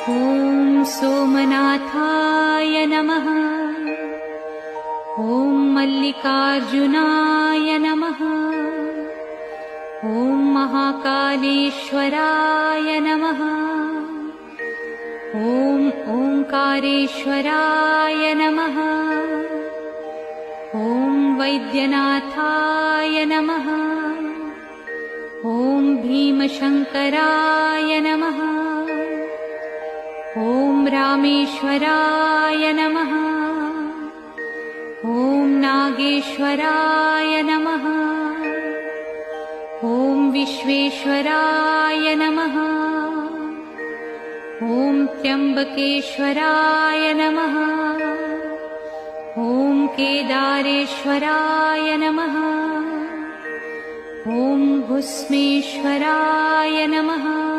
ॐ सोमनाथाय नमः। ॐ मल्लिकार्जुनाय नमः। ॐ महाकालेश्वराय नमः। ॐ ओंकारेश्वराय नमः। ॐ वैद्यनाथाय नमः। ॐ भीमशंकराय नमः। ॐ रामेश्वराय नमः। ॐ नागेश्वराय नमः। ॐ विश्वेश्वराय नमः। ॐ त्र्यंबकेश्वराय नमः। ॐ केदारेश्वराय नमः। ॐ भुस्मेश्वराय नमः।